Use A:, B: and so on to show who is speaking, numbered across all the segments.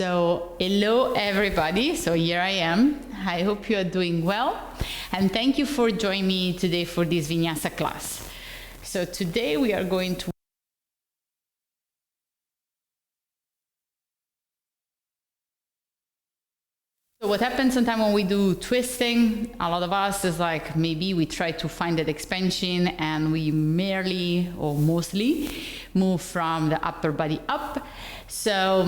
A: So hello everybody, so here I am. I hope you are doing well and thank you for joining me today for this vinyasa class. So today we are going to So what happens sometimes when we do twisting, a lot of us is like maybe we try to find that expansion and we merely or mostly move from the upper body up. So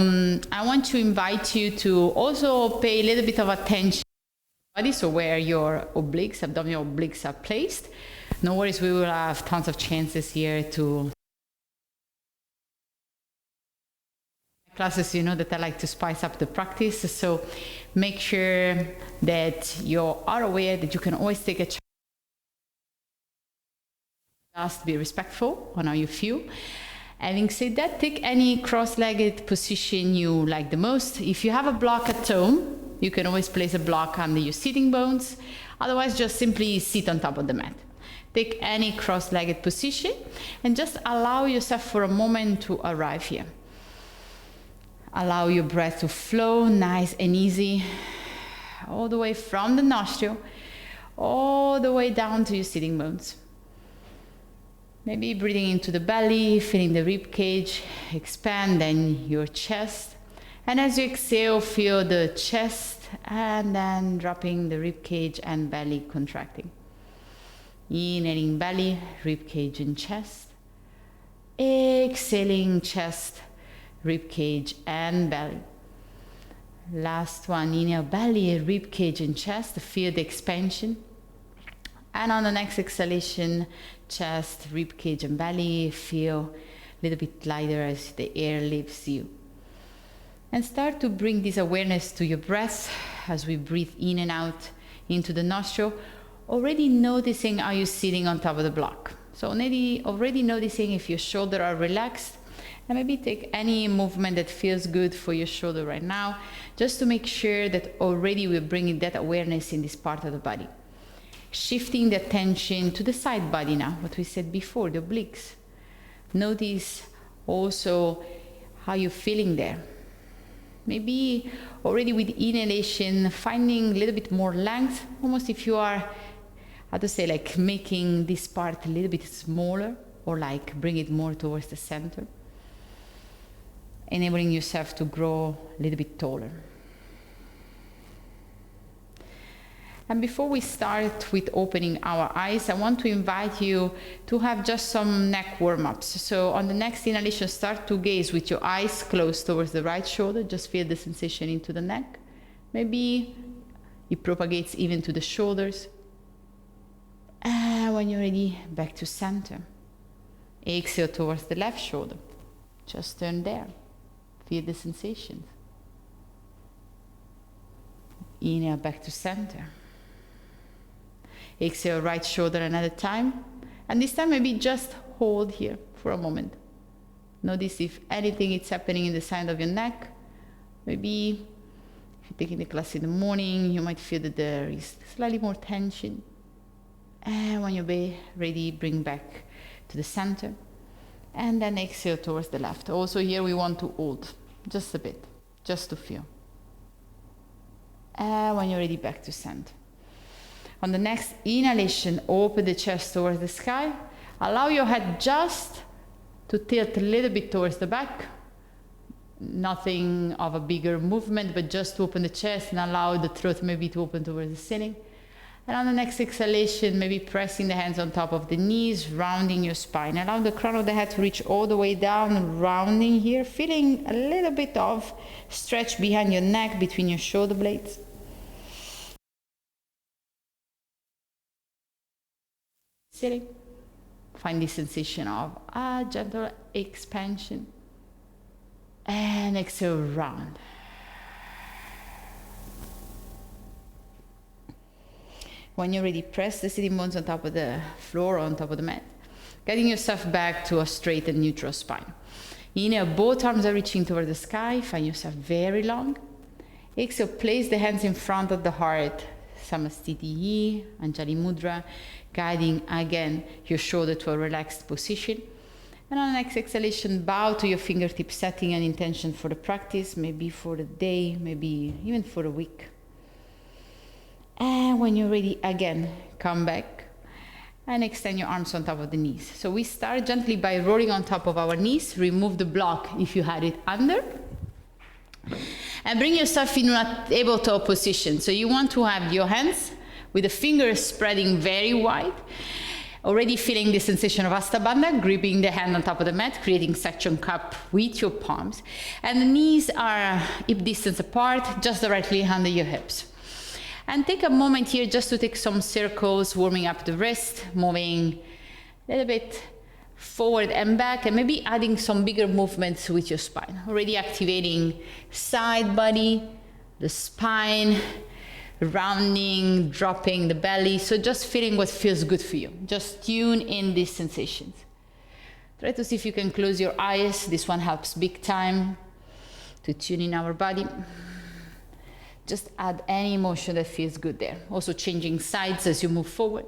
A: I want to invite you to also pay a little bit of attention to the body, so where your obliques, abdominal obliques are placed. No worries, we will have tons of chances here to classes, you know that I like to spice up the practice, so make sure that you are aware that you can always take a chance. Just be respectful on how you feel. Having said that, take any cross-legged position you like the most. If you have a block at home, you can always place a block under your sitting bones. Otherwise, just simply sit on top of the mat. Take any cross-legged position and just allow yourself for a moment to arrive here. Allow your breath to flow nice and easy, all the way from the nostril, all the way down to your sitting bones. Maybe breathing into the belly, feeling the rib cage expand, then your chest. And as you exhale, feel the chest and then dropping the rib cage and belly contracting. Inhaling belly, rib cage and chest. Exhaling chest, rib cage and belly. Last one, inhale belly, rib cage and chest, feel the expansion. And on the next exhalation, chest, rib cage and belly, feel a little bit lighter as the air leaves you. And start to bring this awareness to your breath as we breathe in and out into the nostril, already noticing how you're sitting on top of the block. So already noticing if your shoulders are relaxed. And maybe take any movement that feels good for your shoulder right now, just to make sure that already we're bringing that awareness in this part of the body. Shifting the attention to the side body now, what we said before, the obliques. Notice also how you're feeling there. Maybe already with inhalation, finding a little bit more length, almost if you are, how to say, like making this part a little bit smaller, or like bring it more towards the center. Enabling yourself to grow a little bit taller. And before we start with opening our eyes, I want to invite you to have just some neck warm-ups. So on the next inhalation, start to gaze with your eyes closed towards the right shoulder. Just feel the sensation into the neck. Maybe it propagates even to the shoulders. And when you're ready, back to center. Exhale towards the left shoulder. Just turn there. Feel the sensations. Inhale back to center. Exhale right shoulder another time. And this time maybe just hold here for a moment. Notice if anything is happening in the side of your neck. Maybe if you're taking the class in the morning, you might feel that there is slightly more tension. And when you're ready, bring back to the center. And then exhale towards the left. Also here we want to hold just a bit, just to feel. And when you're ready, back to center. On the next inhalation, open the chest towards the sky. Allow your head just to tilt a little bit towards the back. Nothing of a bigger movement, but just to open the chest and allow the throat maybe to open towards the ceiling. And on the next exhalation, maybe pressing the hands on top of the knees, rounding your spine. Allow the crown of the head to reach all the way down, rounding here, feeling a little bit of stretch behind your neck, between your shoulder blades. Sitting. Find the sensation of a gentle expansion. And exhale, round. When you're ready, press the sitting bones on top of the floor or on top of the mat, getting yourself back to a straight and neutral spine. Inhale, both arms are reaching toward the sky. Find yourself very long. Exhale, place the hands in front of the heart. Samastiti, Anjali Mudra, guiding again your shoulder to a relaxed position. And on the next exhalation, bow to your fingertips, setting an intention for the practice, maybe for the day, maybe even for a week. And when you're ready, again, come back and extend your arms on top of the knees. So we start gently by rolling on top of our knees. Remove the block if you had it under. And bring yourself in a tabletop position. So you want to have your hands with the fingers spreading very wide. Already feeling the sensation of Hasta Bandha, gripping the hand on top of the mat, creating suction cup with your palms. And the knees are hip distance apart, just directly under your hips. And take a moment here just to take some circles, warming up the wrist, moving a little bit forward and back, and maybe adding some bigger movements with your spine. Already activating side body, the spine, rounding, dropping the belly. So just feeling what feels good for you. Just tune in these sensations. Try to see if you can close your eyes. This one helps big time to tune in our body. Just add any emotion that feels good there. Also changing sides as you move forward.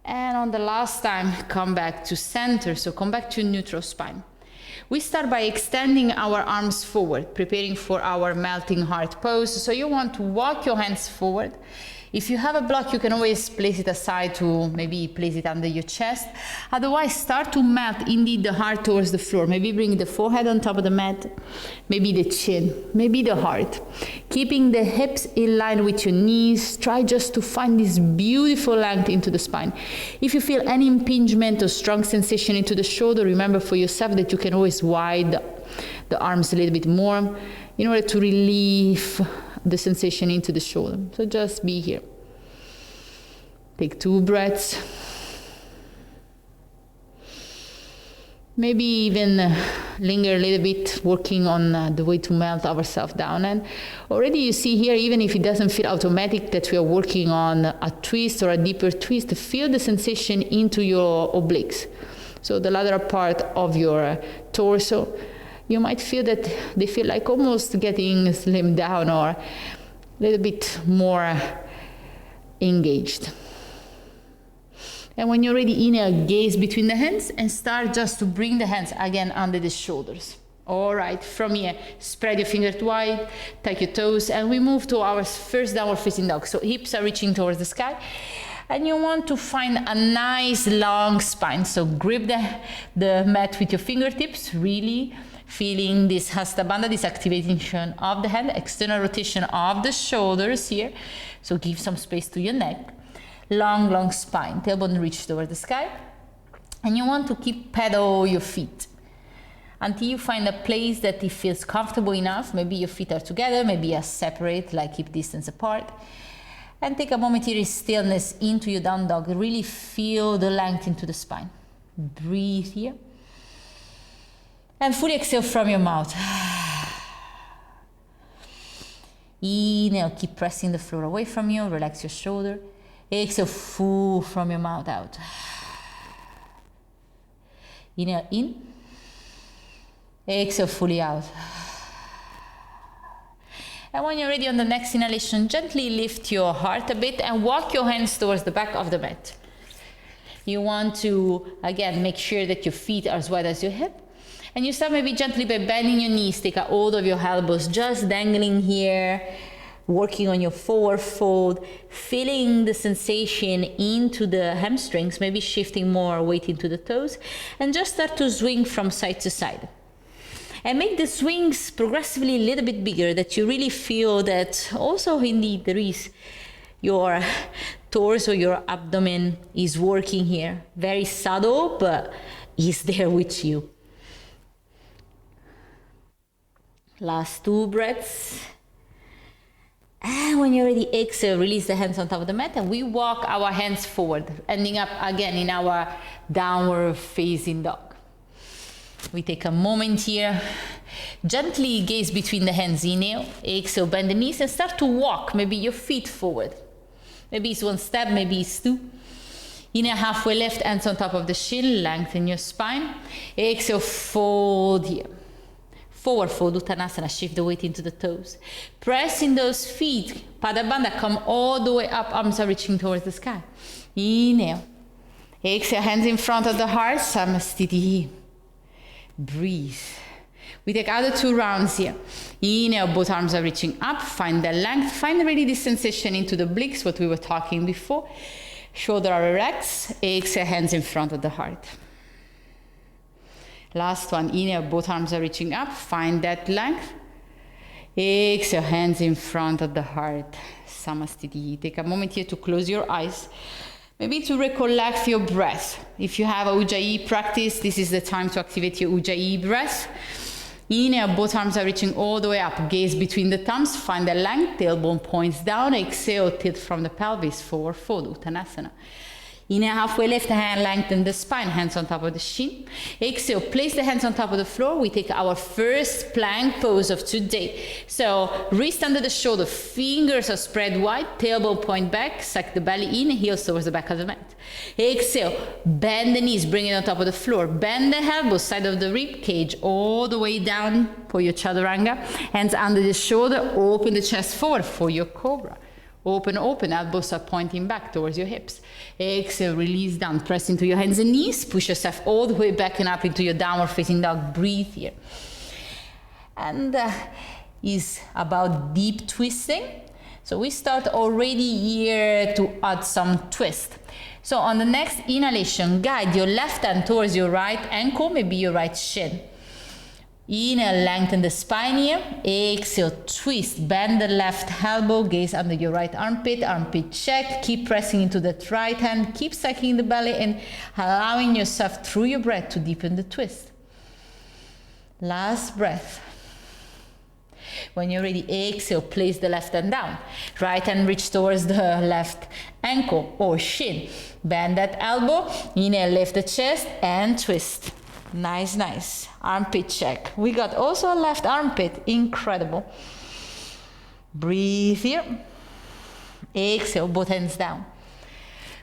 A: And on the last time, come back to center. So come back to neutral spine. We start by extending our arms forward, preparing for our melting heart pose. So you want to walk your hands forward. If you have a block, you can always place it aside to maybe place it under your chest. Otherwise, start to melt indeed the heart towards the floor. Maybe bring the forehead on top of the mat, maybe the chin, maybe the heart. Keeping the hips in line with your knees. Try just to find this beautiful length into the spine. If you feel any impingement or strong sensation into the shoulder, remember for yourself that you can always widen the arms a little bit more in order to relieve the sensation into the shoulder. So just be here. Take 2 breaths. Maybe even linger a little bit, working on the way to melt ourselves down. And already you see here, even if it doesn't feel automatic that we are working on a twist or a deeper twist, feel the sensation into your obliques. So the lateral part of your torso. You might feel that they feel like almost getting slimmed down or a little bit more engaged. And when you're ready, inhale, gaze between the hands and start just to bring the hands again under the shoulders. All right, from here, spread your fingers wide, tuck your toes, and we move to our first downward facing dog. So hips are reaching towards the sky. And you want to find a nice long spine. So grip the mat with your fingertips, really feeling this Hasta Bandha, this activation of the hand, external rotation of the shoulders here. So give some space to your neck. Long, long spine, tailbone reach toward the sky. And you want to keep pedal your feet until you find a place that it feels comfortable enough. Maybe your feet are together, maybe are separate, like hip distance apart. And take a momentary stillness into your down dog. Really feel the length into the spine. Breathe here. And fully exhale from your mouth. Inhale, keep pressing the floor away from you. Relax your shoulder. Exhale, full from your mouth out. Inhale in. Exhale fully out. And when you're ready on the next inhalation, gently lift your heart a bit and walk your hands towards the back of the mat. You want to, again, make sure that your feet are as wide as your hip. And you start maybe gently by bending your knees, take a hold of your elbows, just dangling here, working on your forward fold, feeling the sensation into the hamstrings, maybe shifting more weight into the toes, and just start to swing from side to side. And make the swings progressively a little bit bigger, that you really feel that also indeed there is your torso, your abdomen is working here. Very subtle, but is there with you. Last 2 breaths. And when you're ready, exhale, release the hands on top of the mat, and we walk our hands forward, ending up again in our downward facing dog. We take a moment here, gently gaze between the hands, inhale, exhale, bend the knees and start to walk, maybe your feet forward. Maybe it's 1 step, maybe it's 2. Inhale, halfway lift, hands on top of the shin, lengthen your spine. Exhale, fold here. Forward fold, Uttanasana, shift the weight into the toes. Pressing those feet, Pada Bandha, come all the way up, arms are reaching towards the sky. Inhale. Exhale, hands in front of the heart, Samastiti. Breathe. We take other 2 rounds here. Inhale, both arms are reaching up. Find the length. Find really this sensation into the obliques, what we were talking before. Shoulder are erect. Exhale, hands in front of the heart. Last one. Inhale, both arms are reaching up. Find that length. Exhale, hands in front of the heart. Samastiti. Take a moment here to close your eyes. Maybe to recollect your breath. If you have a Ujjayi practice, this is the time to activate your Ujjayi breath. Inhale, both arms are reaching all the way up. Gaze between the thumbs, find the length, tailbone points down. Exhale, tilt from the pelvis, forward fold, Uttanasana. Inhale, halfway lift the hand, lengthen the spine, hands on top of the shin. Exhale, place the hands on top of the floor. We take our first plank pose of today. So, wrist under the shoulder, fingers are spread wide, tailbone point back, suck the belly in, heels towards the back of the mat. Exhale, bend the knees, bring it on top of the floor. Bend the elbows, side of the rib cage, all the way down for your chaturanga. Hands under the shoulder, open the chest forward for your cobra. Open, open, elbows are pointing back towards your hips. Exhale, release down, press into your hands and knees. Push yourself all the way back and up into your downward facing dog. Breathe here. And is about deep twisting. So we start already here to add some twist. So on the next inhalation, guide your left hand towards your right ankle, maybe your right shin. Inhale, lengthen the spine here. Exhale, twist, bend the left elbow, gaze under your right armpit, armpit check. Keep pressing into that right hand, keep sucking the belly and allowing yourself through your breath to deepen the twist. Last breath. When you're ready, exhale, place the left hand down. Right hand reach towards the left ankle or shin. Bend that elbow, inhale, lift the chest and twist. Nice, nice. Armpit check. We got also a left armpit. Incredible. Breathe here. Exhale, both hands down.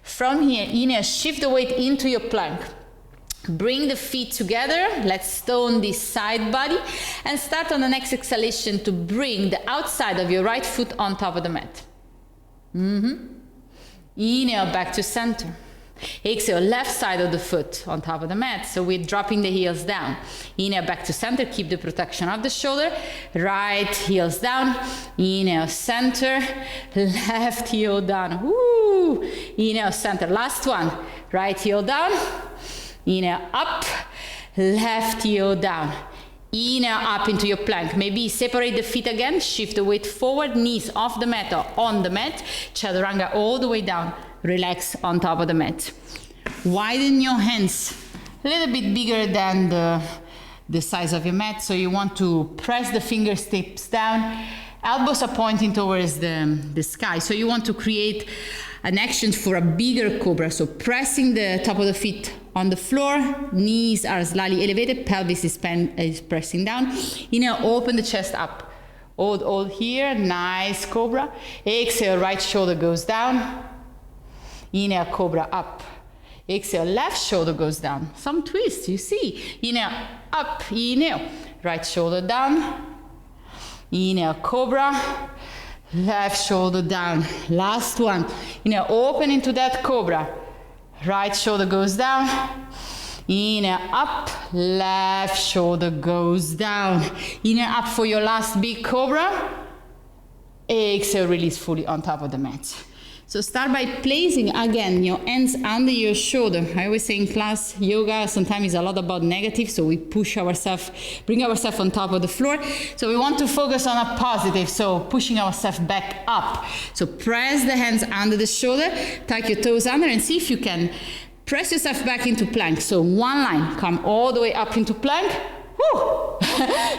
A: From here, inhale, shift the weight into your plank. Bring the feet together. Let's stone this side body. And start on the next exhalation to bring the outside of your right foot on top of the mat. Inhale, back to center. Exhale, left side of the foot on top of the mat. So we're dropping the heels down. Inhale, back to center. Keep the protection of the shoulder. Right heels down. Inhale, center. Left heel down. Woo! Inhale, center. Last one. Right heel down. Inhale, up. Left heel down. Inhale, up into your plank. Maybe separate the feet again. Shift the weight forward. Knees off the mat or on the mat. Chaturanga all the way down. Relax on top of the mat. Widen your hands a little bit bigger than the size of your mat. So you want to press the fingertips down. Elbows are pointing towards the sky. So you want to create an action for a bigger cobra. So pressing the top of the feet on the floor. Knees are slightly elevated. Pelvis is pressing down. Inhale, open the chest up. Hold here. Nice cobra. Exhale, right shoulder goes down. Inhale, cobra up. Exhale, left shoulder goes down. Some twist, you see. Inhale, up. Inhale, right shoulder down. Inhale, cobra. Left shoulder down. Last one. Inhale, open into that cobra. Right shoulder goes down. Inhale, up. Left shoulder goes down. Inhale, up for your last big cobra. Exhale, release fully on top of the mat. So start by placing, again, your hands under your shoulder. I always say in class, yoga sometimes is a lot about negative, so we push ourselves, bring ourselves on top of the floor. So we want to focus on a positive, so pushing ourselves back up. So press the hands under the shoulder, tuck your toes under and see if you can press yourself back into plank. So one line, come all the way up into plank. Woo!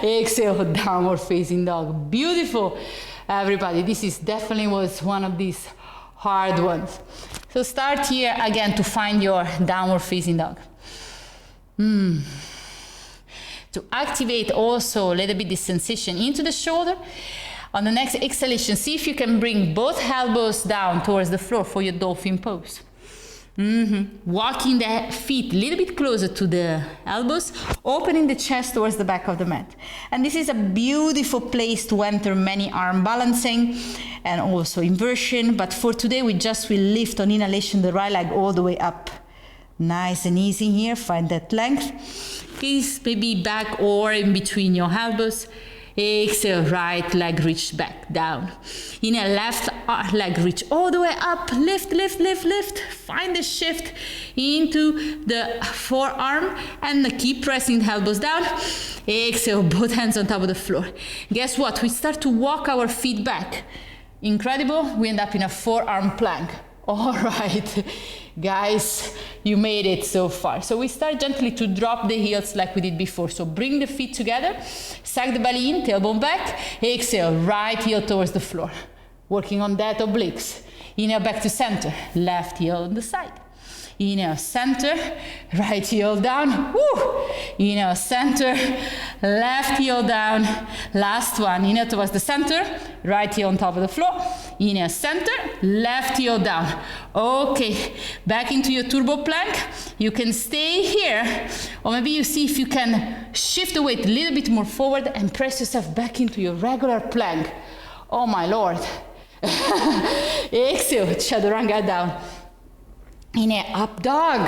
A: Exhale, downward facing dog. Beautiful, everybody. This is definitely was one of these hard ones. So start here again to find your downward facing dog. To activate also a little bit this sensation into the shoulder. On the next exhalation, see if you can bring both elbows down towards the floor for your dolphin pose. Walking the feet a little bit closer to the elbows, opening the chest towards the back of the mat. And this is a beautiful place to enter many arm balancing and also inversion. But for today, we will lift on inhalation the right leg all the way up. Nice and easy here, find that length. Please maybe back or in between your elbows. Exhale, right leg reach back down. Inhale, left leg reach all the way up. Lift, lift, lift, lift. Find the shift into the forearm and keep pressing the elbows down. Exhale, both hands on top of the floor. Guess what? We start to walk our feet back. Incredible. We end up in a forearm plank. All right, guys, you made it so far. So we start gently to drop the heels like we did before. So bring the feet together, suck the belly in, tailbone back, exhale, right heel towards the floor. Working on that obliques. Inhale, back to center, left heel on the side. Inhale, center, right heel down. Woo! Inhale, center, left heel down. Last one, inhale towards the center, right heel on top of the floor. Inhale, center, left heel down. Okay, back into your turbo plank. You can stay here, or maybe you see if you can shift the weight a little bit more forward and press yourself back into your regular plank. Oh my Lord. Exhale, chaturanga down. Inhale, up dog.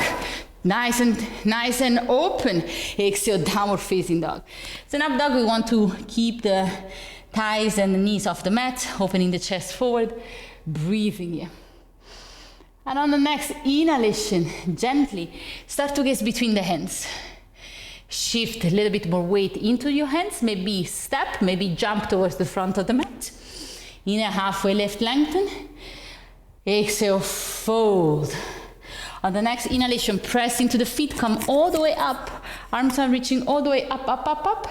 A: Nice and open. Exhale, downward facing dog. So in up dog, we want to keep the thighs and the knees off the mat, opening the chest forward, breathing here. And on the next inhalation, gently start to gaze between the hands. Shift a little bit more weight into your hands, maybe step, maybe jump towards the front of the mat. Inhale, halfway lift, lengthen. Exhale, fold. On the next inhalation, press into the feet, come all the way up. Arms are reaching all the way up, up, up, up.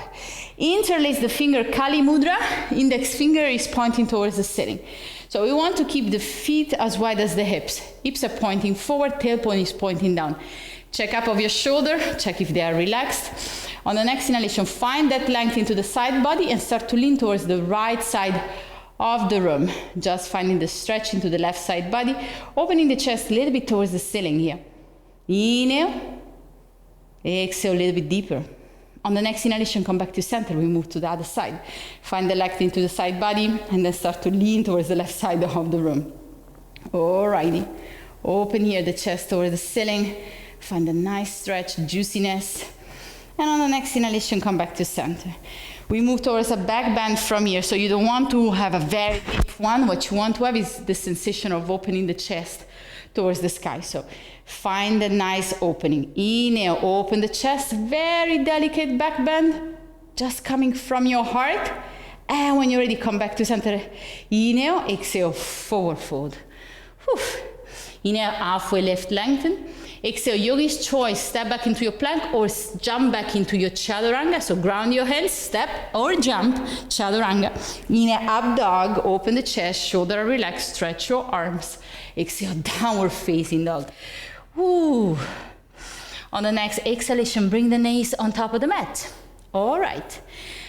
A: Interlace the finger, Kali Mudra. Index finger is pointing towards the ceiling. So we want to keep the feet as wide as the hips. Hips are pointing forward, tailbone is pointing down. Check up of your shoulder, check if they are relaxed. On the next inhalation, find that length into the side body and start to lean towards the right side of the room. Just finding the stretch into the left side body, opening the chest a little bit towards the ceiling here. Inhale, exhale a little bit deeper. On the next inhalation, come back to center. We move to the other side. Find the length into the side body and then start to lean towards the left side of the room. Alrighty. Open here the chest towards the ceiling. Find a nice stretch, juiciness. And on the next inhalation, come back to center. We move towards a back bend from here. So you don't want to have a very deep one. What you want to have is the sensation of opening the chest towards the sky. So find a nice opening. Inhale, open the chest. Very delicate back bend. Just coming from your heart. And when you're ready, come back to center. Inhale, exhale, forward fold. Whew. Inhale, halfway lift, lengthen. Exhale, yogi's choice, step back into your plank or jump back into your chaturanga. So ground your hands, step or jump, chaturanga. Inhale, up dog, open the chest, shoulder relaxed, stretch your arms. Exhale, downward facing dog. Woo. On the next exhalation, bring the knees on top of the mat. All right.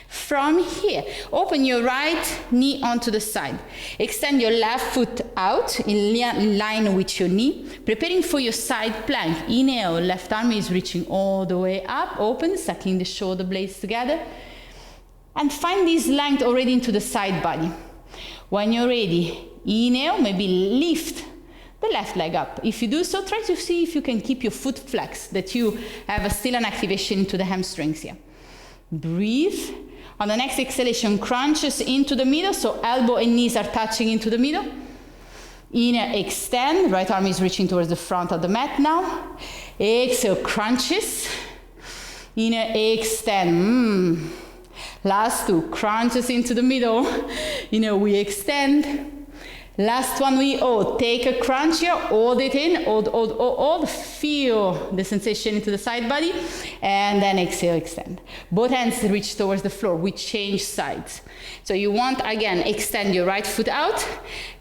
A: From here, open your right knee onto the side. Extend your left foot out in line with your knee, preparing for your side plank. Inhale, left arm is reaching all the way up, open, sucking the shoulder blades together. And find this length already into the side body. When you're ready, inhale, maybe lift the left leg up. If you do so, try to see if you can keep your foot flexed, that you have still an activation into the hamstrings here. Breathe. On the next exhalation, crunches into the middle, so elbow and knees are touching into the middle. Inhale, extend, right arm is reaching towards the front of the mat now. Exhale, crunches. Inhale, extend. Last two, crunches into the middle. Inhale, we extend. Last one, we hold. Take a crunch here, hold it in, hold. Feel the sensation into the side body, and then exhale, extend. Both hands reach towards the floor. We change sides. So you want, again, extend your right foot out,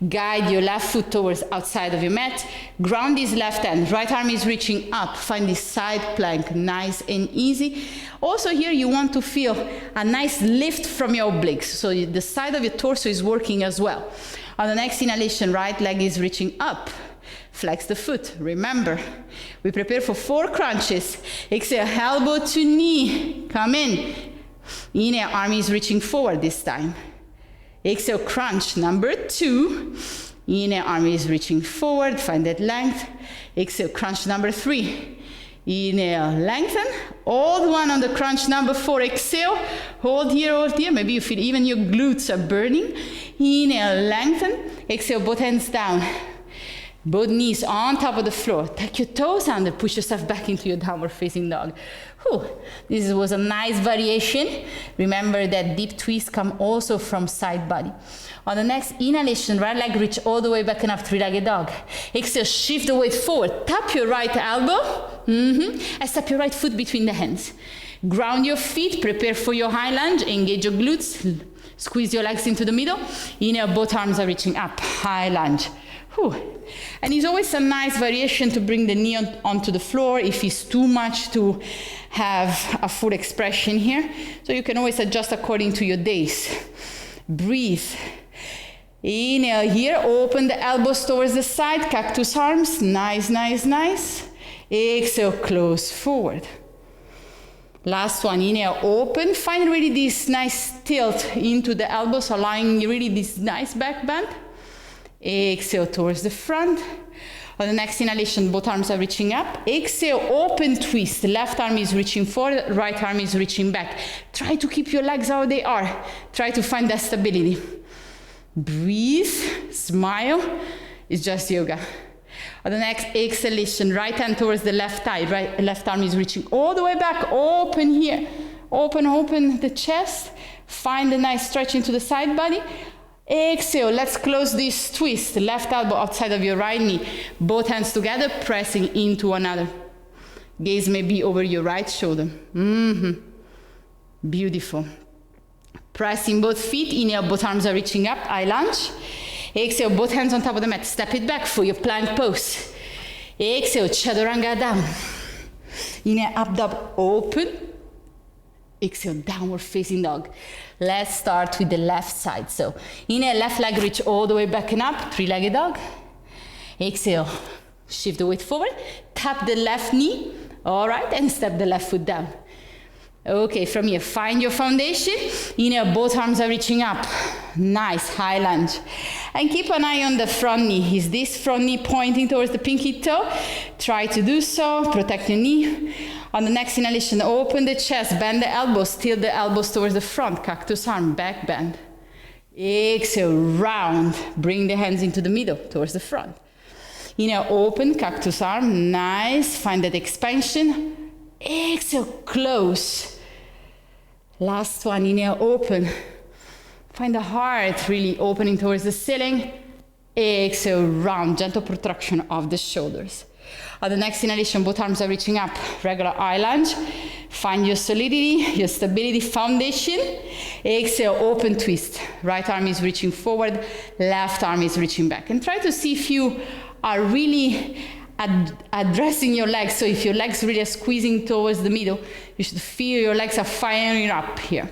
A: guide your left foot towards outside of your mat, ground this left hand, right arm is reaching up. Find this side plank, nice and easy. Also here, you want to feel a nice lift from your obliques. So the side of your torso is working as well. On the next inhalation, right leg is reaching up. Flex the foot. Remember, we prepare for 4 crunches. Exhale, elbow to knee. Come in. Inhale, arm is reaching forward this time. Exhale, crunch number 2. Inhale, arm is reaching forward. Find that length. Exhale, crunch number 3. Inhale, lengthen. Old one on the crunch, number 4. Exhale, hold here. Maybe you feel even your glutes are burning. Inhale, lengthen. Exhale, both hands down. Both knees on top of the floor. Tuck your toes under, push yourself back into your downward facing dog. Whew. This was a nice variation. Remember that deep twist come also from side body. On the next inhalation, right leg reach all the way back and up, three-legged dog. Exhale, shift the weight forward. Tap your right elbow. And step your right foot between the hands. Ground your feet, prepare for your high lunge, engage your glutes, squeeze your legs into the middle. Inhale, both arms are reaching up, high lunge. Whew. And it's always a nice variation to bring the knee onto the floor if it's too much to have a full expression here. So you can always adjust according to your days. Breathe. Inhale here, open the elbows towards the side, cactus arms, nice, nice, nice. Exhale, close forward. Last one, inhale, open. Find really this nice tilt into the elbows, allowing really this nice back bend. Exhale towards the front. On the next inhalation, both arms are reaching up. Exhale, open twist. Left arm is reaching forward, right arm is reaching back. Try to keep your legs how they are. Try to find that stability. Breathe, smile. It's just yoga. On the next exhalation, right hand towards the left thigh. Left arm is reaching all the way back. Open here. Open the chest. Find a nice stretch into the side body. Exhale, let's close this twist. Left elbow outside of your right knee. Both hands together, pressing into one another. Gaze may be over your right shoulder. Beautiful. Pressing both feet. Inhale, both arms are reaching up. I lunge. Exhale, both hands on top of the mat. Step it back for your plank pose. Exhale, chaturanga down. Inhale, up dog, open. Exhale, downward facing dog. Let's start with the left side. So inhale, left leg reach all the way back and up, three-legged dog. Exhale, shift the weight forward, tap the left knee, all right, and step the left foot down. Okay, from here, find your foundation. Inhale, both arms are reaching up. Nice, high lunge. And keep an eye on the front knee. Is this front knee pointing towards the pinky toe? Try to do so, protect your knee. On the next inhalation, open the chest, bend the elbows, tilt the elbows towards the front, cactus arm, back bend. Exhale, round, bring the hands into the middle, towards the front. Inhale, open, cactus arm, nice, find that expansion. Exhale, close. Last one, inhale, open. Find the heart really opening towards the ceiling. Exhale, round, gentle protraction of the shoulders. On the next inhalation, both arms are reaching up, regular eye lunge. Find your solidity, your stability foundation. Exhale, open twist. Right arm is reaching forward, left arm is reaching back. And try to see if you are really addressing your legs. So if your legs really are squeezing towards the middle, you should feel your legs are firing up here.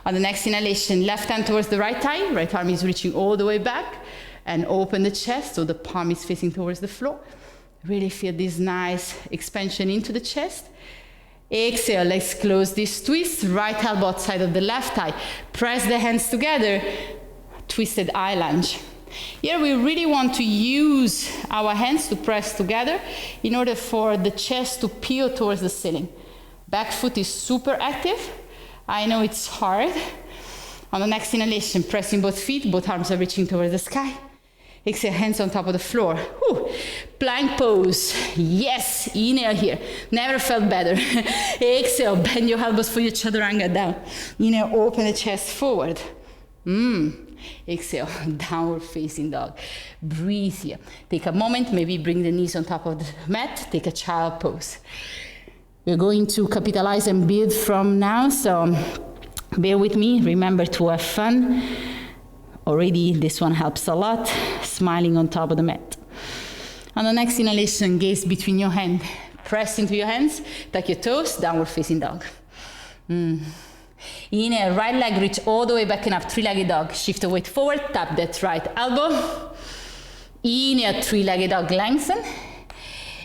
A: On the next inhalation, left hand towards the right thigh, right arm is reaching all the way back, and open the chest so the palm is facing towards the floor. Really feel this nice expansion into the chest. Exhale, let's close this twist. Right elbow outside of the left thigh. Press the hands together. Twisted eye lunge. Here we really want to use our hands to press together in order for the chest to peel towards the ceiling. Back foot is super active. I know it's hard. On the next inhalation, pressing both feet, both arms are reaching towards the sky. Exhale, hands on top of the floor. Whew. Plank pose. Yes, inhale here. Never felt better. Exhale, bend your elbows for your chaturanga down. Inhale, open the chest forward. Exhale, downward facing dog. Breathe here. Take a moment, maybe bring the knees on top of the mat. Take a child pose. We're going to capitalize and build from now, so bear with me. Remember to have fun. Already this one helps a lot. Smiling on top of the mat. On the next inhalation, gaze between your hands. Press into your hands. Tuck your toes. Downward facing dog. Inhale, right leg reach all the way back and up. Three-legged dog. Shift the weight forward. Tap that right elbow. Inhale, three-legged dog. Lengthen.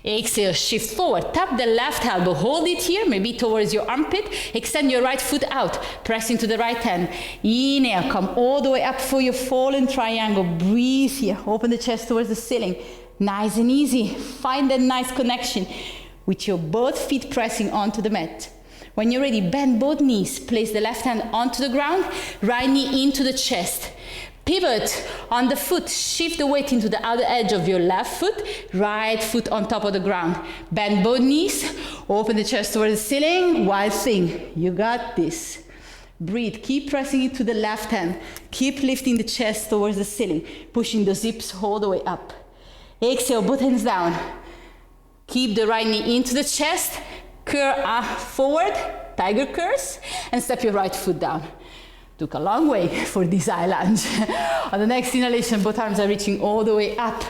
A: Exhale, shift forward. Tap the left elbow. Hold it here, maybe towards your armpit. Extend your right foot out. Press into the right hand. Inhale, come all the way up for your fallen triangle. Breathe here. Open the chest towards the ceiling. Nice and easy. Find that nice connection with your both feet pressing onto the mat. When you're ready, bend both knees. Place the left hand onto the ground, right knee into the chest. Pivot on the foot, shift the weight into the outer edge of your left foot, right foot on top of the ground. Bend both knees, open the chest towards the ceiling, wild thing. You got this. Breathe, keep pressing into the left hand. Keep lifting the chest towards the ceiling, pushing the hips all the way up. Exhale, both hands down. Keep the right knee into the chest, curl forward, tiger curls, and step your right foot down. Took a long way for this eye lunge. On the next inhalation, both arms are reaching all the way up.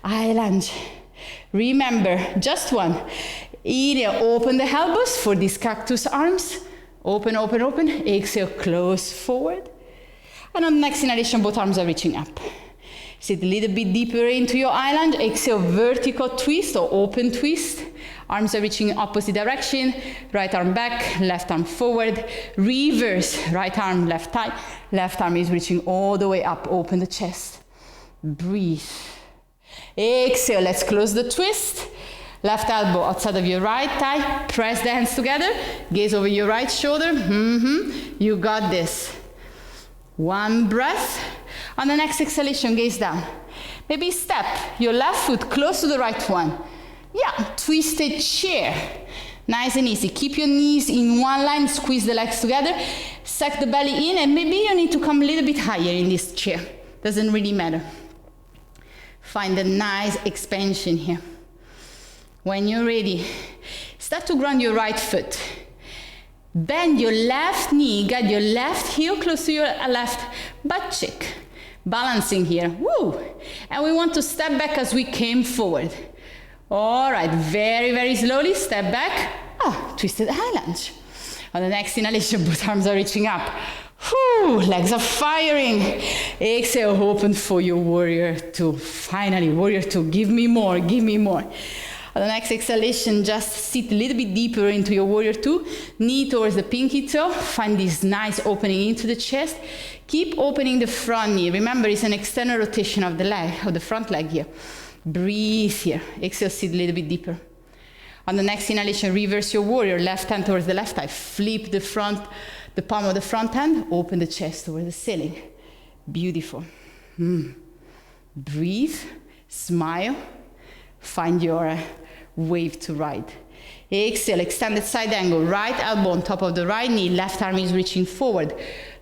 A: Eye lunge. Remember, just one. Inhale, open the elbows for these cactus arms. Open, open, open. Exhale, close forward. And on the next inhalation, both arms are reaching up. Sit a little bit deeper into your eye lunge. Exhale, vertical twist or open twist. Arms are reaching in opposite direction. Right arm back, left arm forward. Reverse, right arm, left thigh. Left arm is reaching all the way up. Open the chest. Breathe. Exhale, let's close the twist. Left elbow outside of your right thigh. Press the hands together. Gaze over your right shoulder. You got this. One breath. On the next exhalation, gaze down. Maybe step your left foot close to the right one. Yeah, twisted chair. Nice and easy. Keep your knees in one line, squeeze the legs together, suck the belly in, and maybe you need to come a little bit higher in this chair. Doesn't really matter. Find a nice expansion here. When you're ready, start to ground your right foot. Bend your left knee, get your left heel close to your left butt cheek. Balancing here. Woo! And we want to step back as we came forward. All right, very, very slowly, step back. Twisted eye lunge. On the next inhalation, both arms are reaching up. Whew, legs are firing. Exhale, open for your warrior two. Finally, warrior two, give me more, give me more. On the next exhalation, just sit a little bit deeper into your warrior two. Knee towards the pinky toe. Find this nice opening into the chest. Keep opening the front knee. Remember, it's an external rotation of the leg, of the front leg here. Breathe here. Exhale, sit a little bit deeper. On the next inhalation, reverse your warrior. Left hand towards the left thigh. Flip the palm of the front hand. Open the chest towards the ceiling. Beautiful. Breathe. Smile. Find your wave to right. Exhale, extended side angle. Right elbow on top of the right knee. Left arm is reaching forward.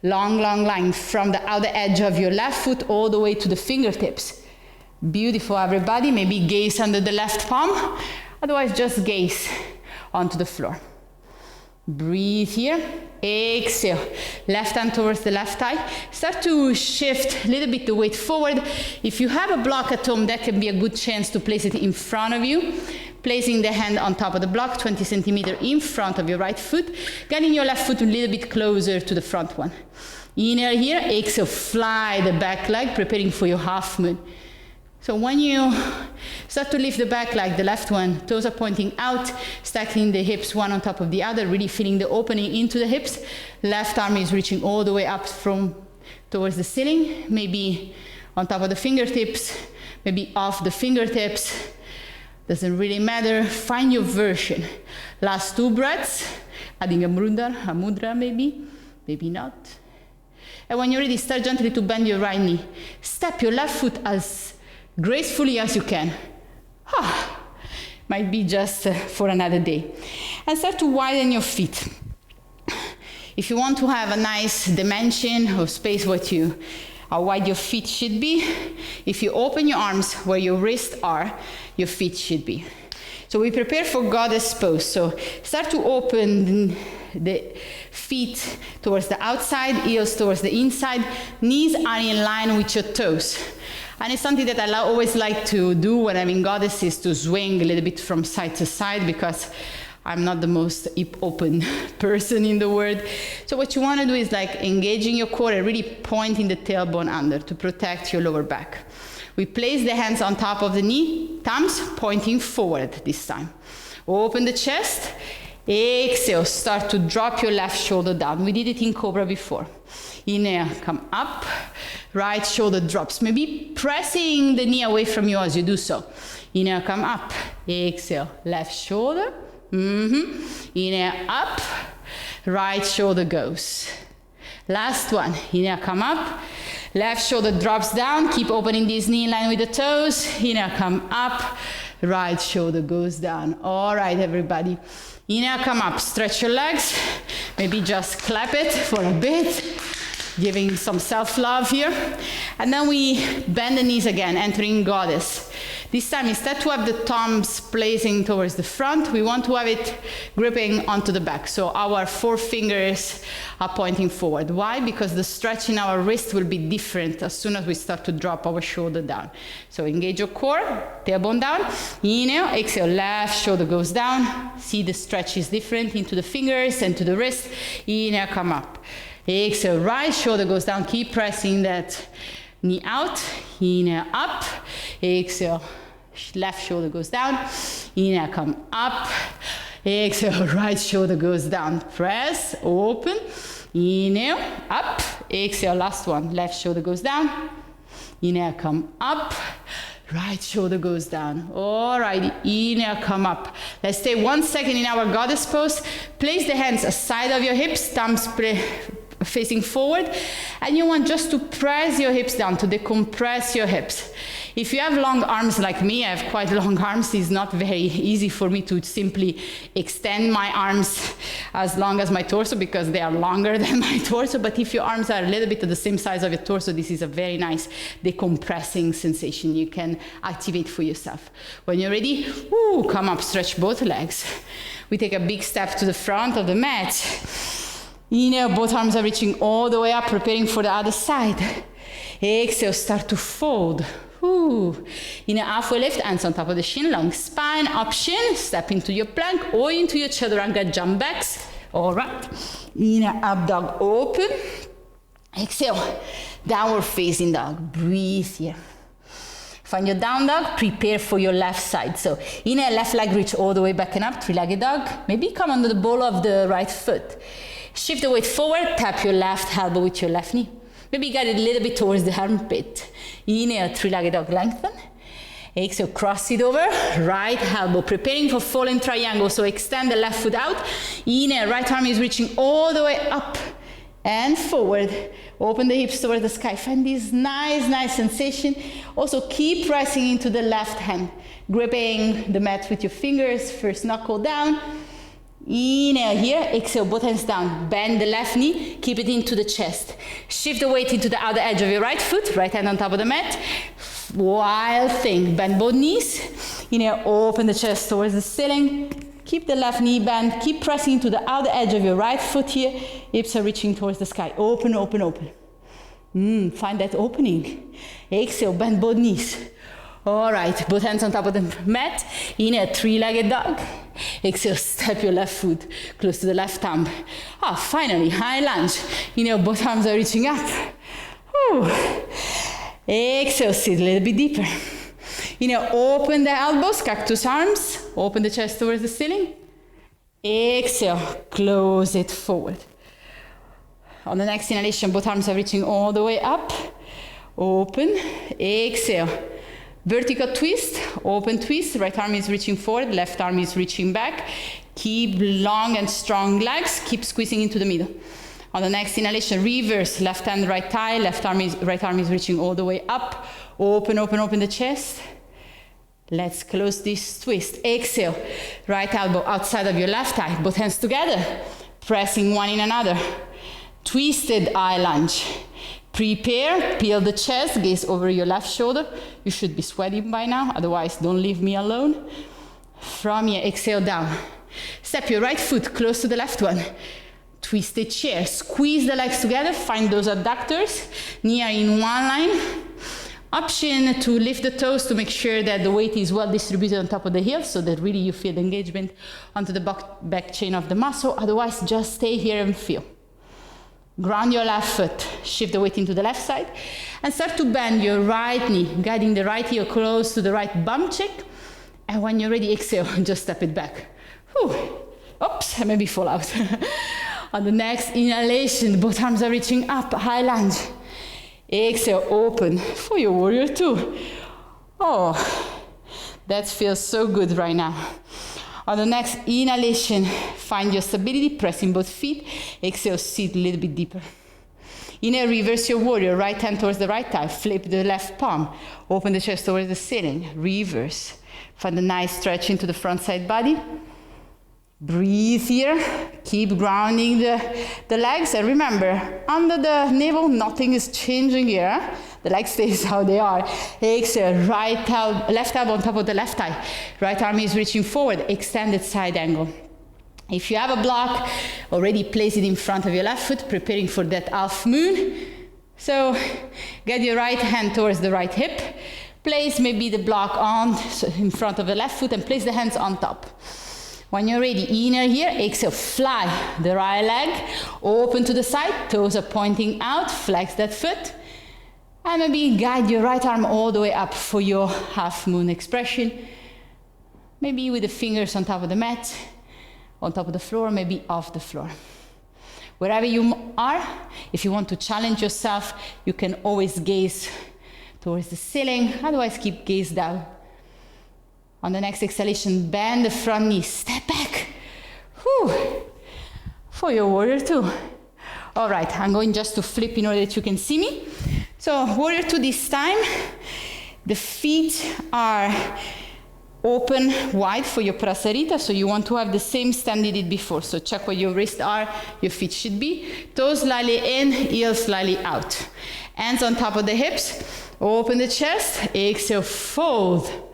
A: Long, long line from the outer edge of your left foot all the way to the fingertips. Beautiful, everybody. Maybe gaze under the left palm. Otherwise, just gaze onto the floor. Breathe here. Exhale. Left hand towards the left thigh. Start to shift a little bit the weight forward. If you have a block at home, that can be a good chance to place it in front of you. Placing the hand on top of the block, 20 centimeters in front of your right foot. Getting your left foot a little bit closer to the front one. Inhale here. Exhale. Fly the back leg, preparing for your half moon. So when you start to lift the back leg, the left one, toes are pointing out, stacking the hips one on top of the other, really feeling the opening into the hips. Left arm is reaching all the way up towards the ceiling, maybe on top of the fingertips, maybe off the fingertips. Doesn't really matter. Find your version. Last two breaths, adding a mudra maybe, maybe not. And when you're ready, start gently to bend your right knee. Step your left foot as gracefully as you can. Might be just for another day. And start to widen your feet. If you want to have a nice dimension or space how wide your feet should be, if you open your arms where your wrists are, your feet should be. So we prepare for goddess pose. So start to open the feet towards the outside, heels towards the inside, knees are in line with your toes. And it's something that I always like to do when I'm in goddess, is to swing a little bit from side to side, because I'm not the most hip open person in the world. So what you want to do is like engaging your core and really pointing the tailbone under to protect your lower back. We place the hands on top of the knee, thumbs pointing forward this time. Open the chest. Exhale, start to drop your left shoulder down. We did it in Cobra before. Inhale, come up. Right shoulder drops. Maybe pressing the knee away from you as you do so. Inhale, come up. Exhale, left shoulder. Inhale, up. Right shoulder goes. Last one. Inhale, come up. Left shoulder drops down. Keep opening this knee in line with the toes. Inhale, come up. Right shoulder goes down. All right, everybody. Inhale, come up. Stretch your legs. Maybe just clap it for a bit. Giving some self-love here. And then we bend the knees again, entering goddess. This time, instead to have the thumbs placing towards the front, we want to have it gripping onto the back. So our 4 fingers are pointing forward. Why? Because the stretch in our wrist will be different as soon as we start to drop our shoulder down. So engage your core, tailbone down. Inhale, exhale, left shoulder goes down. See the stretch is different into the fingers and to the wrist. Inhale, come up. Exhale, right shoulder goes down. Keep pressing that knee out. Inhale, up. Exhale, left shoulder goes down. Inhale, come up. Exhale, right shoulder goes down. Press, open. Inhale, up. Exhale, last one. Left shoulder goes down. Inhale, come up. Right shoulder goes down. All right, inhale, come up. Let's stay 1 second in our goddess pose. Place the hands aside of your hips, thumbs facing forward, and you want just to press your hips down, to decompress your hips. If you have long arms like me, I have quite long arms, it's not very easy for me to simply extend my arms as long as my torso because they are longer than my torso, but if your arms are a little bit of the same size of your torso, this is a very nice decompressing sensation you can activate for yourself. When you're ready, come up, stretch both legs. We take a big step to the front of the mat. Inhale, both arms are reaching all the way up, preparing for the other side. Exhale, start to fold. Inhale, halfway lift, hands on top of the shin, long spine, up shin, step into your plank or into your chaturanga jump backs. All right. Inhale, up dog, open. Exhale, downward facing dog. Breathe here. Find your down dog, prepare for your left side. So inhale, left leg reach all the way back and up, 3-legged dog. Maybe come under the ball of the right foot. Shift the weight forward, tap your left elbow with your left knee. Maybe get it a little bit towards the armpit. Inhale, 3-legged dog, lengthen. Exhale, cross it over, right elbow, preparing for falling triangle. So extend the left foot out. Inhale, right arm is reaching all the way up and forward. Open the hips towards the sky. Find this nice sensation. Also keep pressing into the left hand, gripping the mat with your fingers. First knuckle down. Inhale here, exhale, both hands down. Bend the left knee, keep it into the chest. Shift the weight into the outer edge of your right foot, right hand on top of the mat. Wild thing, bend both knees. Inhale, open the chest towards the ceiling. Keep the left knee bent, keep pressing into the outer edge of your right foot here. Hips are reaching towards the sky. Open, open, open. Find that opening. Exhale, bend both knees. All right, both hands on top of the mat. Inhale, 3-legged dog. Exhale, step your left foot close to the left thumb. Finally, high lunge. Inhale, both arms are reaching up. Exhale, sit a little bit deeper. Inhale, open the elbows, cactus arms. Open the chest towards the ceiling. Exhale, close it forward. On the next inhalation, both arms are reaching all the way up. Open, exhale. Vertical twist, open twist, right arm is reaching forward, left arm is reaching back. Keep long and strong legs, keep squeezing into the middle. On the next inhalation, reverse, left hand, right thigh, right arm is reaching all the way up. Open, open, open the chest. Let's close this twist. Exhale, right elbow outside of your left thigh, both hands together, pressing one in another. Twisted eye lunge. Prepare, peel the chest, gaze over your left shoulder. You should be sweating by now, otherwise don't leave me alone. From here, exhale down. Step your right foot close to the left one. Twisted chair, squeeze the legs together, find those adductors, knee are in one line. Option to lift the toes to make sure that the weight is well distributed on top of the heels so that really you feel the engagement onto the back chain of the muscle. Otherwise, just stay here and feel. Ground your left foot, shift the weight into the left side, and start to bend your right knee, guiding the right heel close to the right bum cheek. And when you're ready, exhale, just step it back. Oops, maybe fall out. On the next inhalation, both arms are reaching up, high lunge. Exhale, open for your warrior two. That feels so good right now. On the next inhalation, find your stability, pressing both feet. Exhale, sit a little bit deeper. Inhale, reverse your warrior. Right hand towards the right thigh. Flip the left palm. Open the chest towards the ceiling. Reverse. Find a nice stretch into the front side body. Breathe here. Keep grounding the legs. And remember, under the navel, nothing is changing here. The leg stays how they are. Exhale, left elbow on top of the left thigh. Right arm is reaching forward. Extended side angle. If you have a block, already place it in front of your left foot, preparing for that half moon. So get your right hand towards the right hip. Place maybe the block in front of the left foot and place the hands on top. When you're ready, inhale here, exhale, fly the right leg, open to the side, toes are pointing out, flex that foot. And maybe guide your right arm all the way up for your half moon expression. Maybe with the fingers on top of the mat, on top of the floor, maybe off the floor. Wherever you are, if you want to challenge yourself, you can always gaze towards the ceiling, otherwise keep gaze down. On the next exhalation, bend the front knee, step back. Whew. For your warrior two. All right, I'm going just to flip in order that you can see me. So warrior two this time, the feet are open wide for your prasarita, so you want to have the same stand you did before. So check where your wrists are, your feet should be. Toes slightly in, heels slightly out. Hands on top of the hips, open the chest, exhale, fold.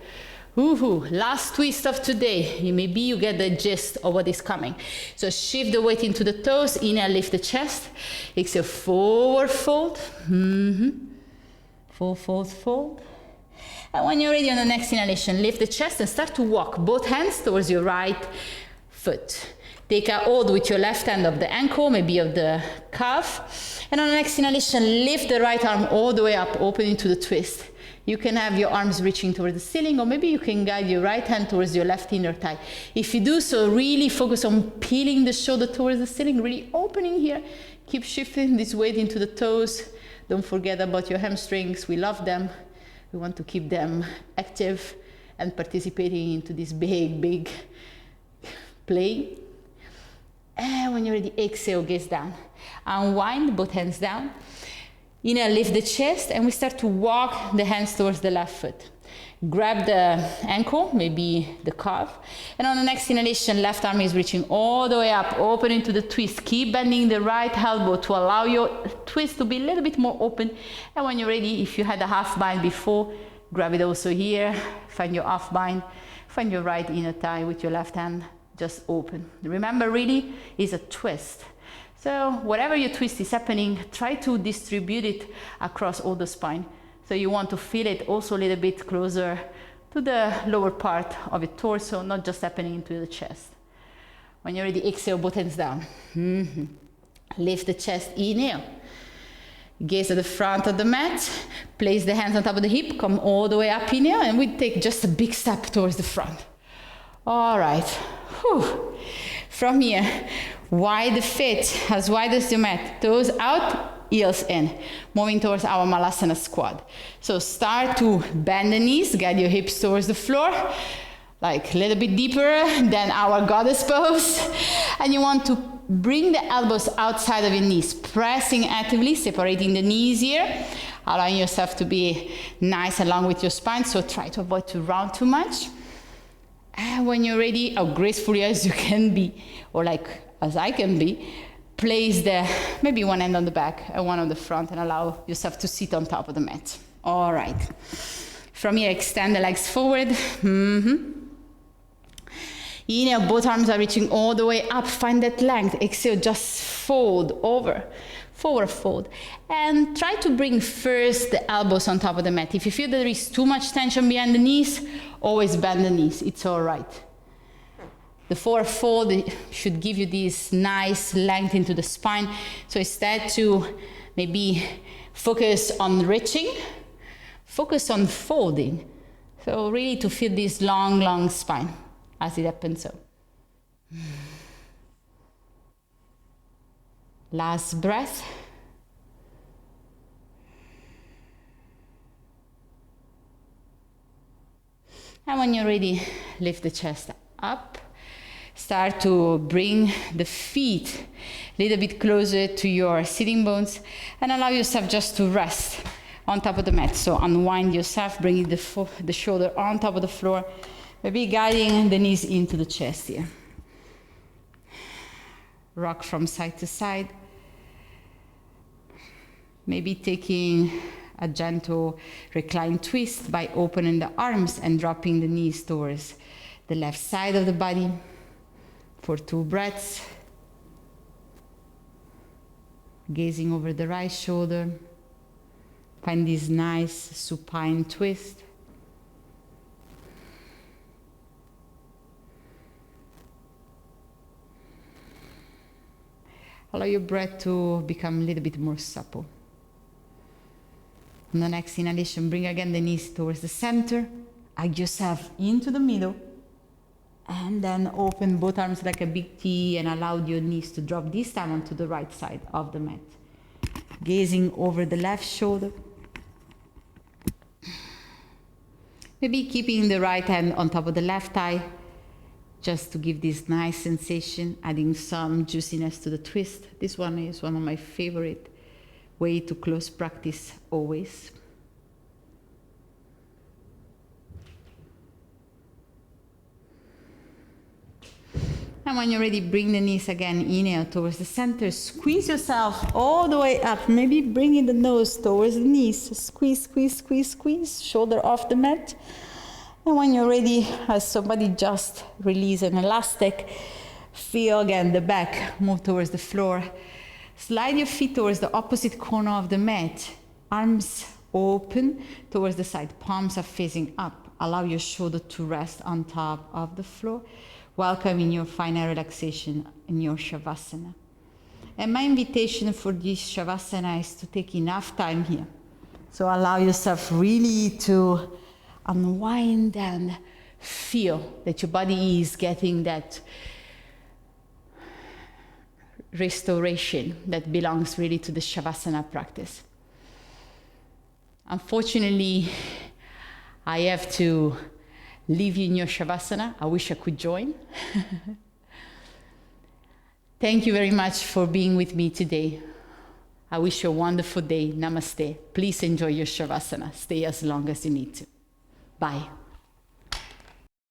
A: Woohoo, last twist of today. Maybe you get the gist of what is coming. So shift the weight into the toes, inhale, lift the chest. Exhale, forward fold. Fold, fold, fold. And when you're ready on the next inhalation, lift the chest and start to walk both hands towards your right foot. Take a hold with your left hand of the ankle, maybe of the calf. And on the next inhalation, lift the right arm all the way up, open into the twist. You can have your arms reaching towards the ceiling, or maybe you can guide your right hand towards your left inner thigh. If you do so, really focus on peeling the shoulder towards the ceiling, really opening here. Keep shifting this weight into the toes. Don't forget about your hamstrings. We love them. We want to keep them active and participating into this big, big play. And when you're ready, exhale, gaze down. Unwind, both hands down. Inhale, lift the chest, and we start to walk the hands towards the left foot. Grab the ankle, maybe the calf. And on the next inhalation, left arm is reaching all the way up, open into the twist. Keep bending the right elbow to allow your twist to be a little bit more open. And when you're ready, if you had a half bind before, grab it also here. Find your half bind. Find your right inner thigh with your left hand just open. Remember, really, it's a twist. So whatever your twist is happening, try to distribute it across all the spine. So you want to feel it also a little bit closer to the lower part of your torso, not just happening into the chest. When you're ready, exhale, both hands down. Lift the chest, inhale. Gaze at the front of the mat. Place the hands on top of the hip, come all the way up, inhale, and we take just a big step towards the front. All right. Whew. From here, wide feet, as wide as your mat. Toes out, heels in. Moving towards our Malasana squat. So start to bend the knees, guide your hips towards the floor. Like a little bit deeper than our goddess pose. And you want to bring the elbows outside of your knees. Pressing actively, separating the knees here. Allowing yourself to be nice along with your spine. So try to avoid to round too much. And when you're ready, how gracefully as you can be, or like as I can be, place maybe one hand on the back and one on the front and allow yourself to sit on top of the mat. All right. From here, extend the legs forward. Inhale, both arms are reaching all the way up. Find that length. Exhale, just fold over. Forward fold. And try to bring first the elbows on top of the mat. If you feel there is too much tension behind the knees, always bend the knees. It's all right. The forward fold should give you this nice length into the spine. So instead to maybe focus on reaching, focus on folding. So really to feel this long, long spine as it happens so. Last breath. And when you're ready, lift the chest up. Start to bring the feet a little bit closer to your sitting bones and allow yourself just to rest on top of the mat. So unwind yourself, bringing the shoulder on top of the floor, maybe guiding the knees into the chest here. Rock from side to side. Maybe taking a gentle recline twist by opening the arms and dropping the knees towards the left side of the body for 2 breaths. Gazing over the right shoulder. Find this nice supine twist. Allow your breath to become a little bit more supple. On the next inhalation, bring again the knees towards the center. Hug yourself into the middle. And then open both arms like a big T and allow your knees to drop this time onto the right side of the mat. Gazing over the left shoulder. Maybe keeping the right hand on top of the left thigh, just to give this nice sensation, adding some juiciness to the twist. This one is one of my favorite way to close practice always. And when you're ready, bring the knees again, inhale towards the center, squeeze yourself all the way up, maybe bringing the nose towards the knees, squeeze, squeeze, squeeze, squeeze, shoulder off the mat. And when you're ready, as somebody just release an elastic, feel again the back, move towards the floor. Slide your feet towards the opposite corner of the mat, arms open towards the side, palms are facing up. Allow your shoulder to rest on top of the floor. Welcoming your final relaxation in your Shavasana. And my invitation for this Shavasana is to take enough time here. So allow yourself really to unwind and feel that your body is getting that restoration that belongs really to the Shavasana practice. Unfortunately, I have to leave you in your Shavasana. I wish I could join. Thank you very much for being with me today. I wish you a wonderful day. Namaste. Please enjoy your Shavasana. Stay as long as you need to. Bye.